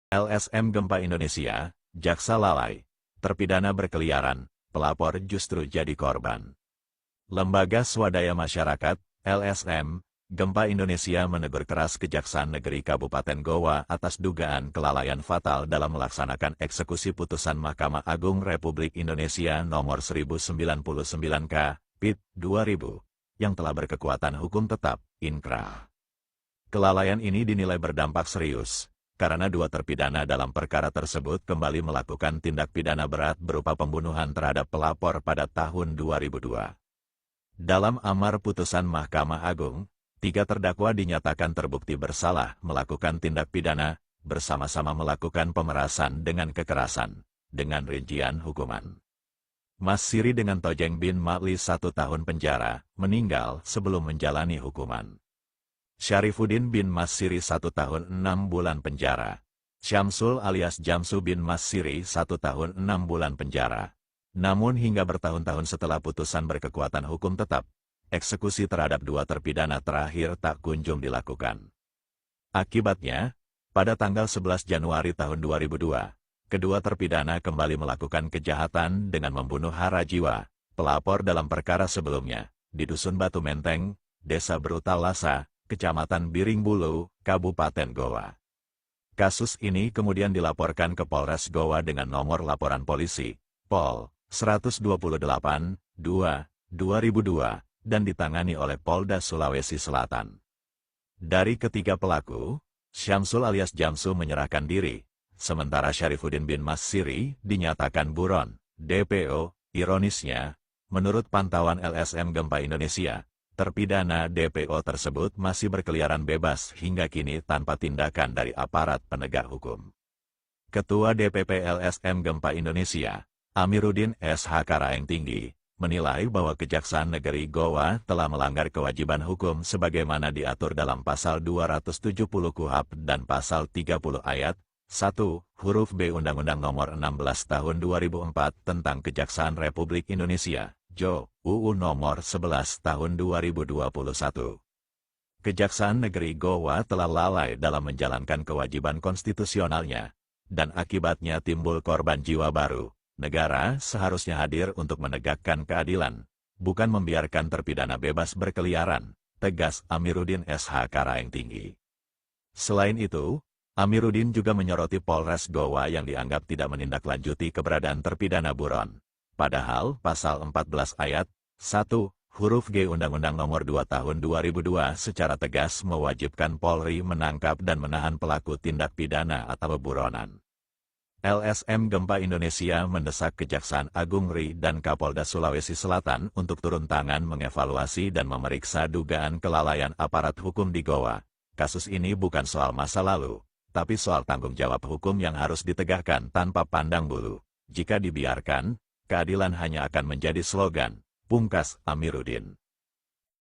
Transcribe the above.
LSM Gempa Indonesia, jaksa lalai, terpidana berkeliaran, pelapor justru jadi korban. Lembaga Swadaya Masyarakat, LSM, Gempa Indonesia menegur keras Kejaksaan Negeri Kabupaten Goa atas dugaan kelalaian fatal dalam melaksanakan eksekusi putusan Mahkamah Agung Republik Indonesia nomor 1099-K, PIT 2000, yang telah berkekuatan hukum tetap, inkrah. Kelalaian ini dinilai berdampak serius, karena dua terpidana dalam perkara tersebut kembali melakukan tindak pidana berat berupa pembunuhan terhadap pelapor pada tahun 2002. Dalam amar putusan Mahkamah Agung, 3 terdakwa dinyatakan terbukti bersalah melakukan tindak pidana, bersama-sama melakukan pemerasan dengan kekerasan, dengan rincian hukuman. Mas Siri dengan Tojeng bin Ma'li 1 tahun penjara, meninggal sebelum menjalani hukuman. Syarifuddin bin Mas Siri 1 tahun 6 bulan penjara. Syamsul alias Jamsu bin Mas Siri 1 tahun 6 bulan penjara. Namun hingga bertahun-tahun setelah putusan berkekuatan hukum tetap, eksekusi terhadap 2 terpidana terakhir tak kunjung dilakukan. Akibatnya, pada tanggal 11 Januari tahun 2002, kedua terpidana kembali melakukan kejahatan dengan membunuh hara jiwa, pelapor dalam perkara sebelumnya, di Dusun Batu Menteng, Desa Brutalasa, Kecamatan Biring Bulu, Kabupaten Goa. Kasus ini kemudian dilaporkan ke Polres Goa dengan nomor laporan polisi, Pol 128-2-2002, dan ditangani oleh Polda Sulawesi Selatan. Dari ketiga pelaku, Syamsul alias Jamsu menyerahkan diri, sementara Syarifuddin bin Mas Siri dinyatakan buron, DPO. Ironisnya, menurut pantauan LSM Gempa Indonesia, terpidana DPO tersebut masih berkeliaran bebas hingga kini tanpa tindakan dari aparat penegak hukum. Ketua DPP LSM Gempa Indonesia, Amiruddin SH Karaeng Tinggi, menilai bahwa Kejaksaan Negeri Goa telah melanggar kewajiban hukum sebagaimana diatur dalam Pasal 270 KUHP dan Pasal 30 Ayat 1, huruf B Undang-Undang Nomor 16 Tahun 2004 tentang Kejaksaan Republik Indonesia, JO, UU Nomor 11 Tahun 2021. Kejaksaan Negeri Goa telah lalai dalam menjalankan kewajiban konstitusionalnya, dan akibatnya timbul korban jiwa baru. Negara seharusnya hadir untuk menegakkan keadilan, bukan membiarkan terpidana bebas berkeliaran, tegas Amiruddin SH Karaeng Tinggi. Selain itu, Amiruddin juga menyoroti Polres Goa yang dianggap tidak menindaklanjuti keberadaan terpidana buron. Padahal Pasal 14 Ayat 1, huruf G Undang-Undang Nomor 2 Tahun 2002 secara tegas mewajibkan Polri menangkap dan menahan pelaku tindak pidana atau buronan. LSM Gempa Indonesia mendesak Kejaksaan Agung RI dan Kapolda Sulawesi Selatan untuk turun tangan mengevaluasi dan memeriksa dugaan kelalaian aparat hukum di Goa. Kasus ini bukan soal masa lalu, tapi soal tanggung jawab hukum yang harus ditegakkan tanpa pandang bulu. Jika dibiarkan, keadilan hanya akan menjadi slogan, pungkas Amiruddin.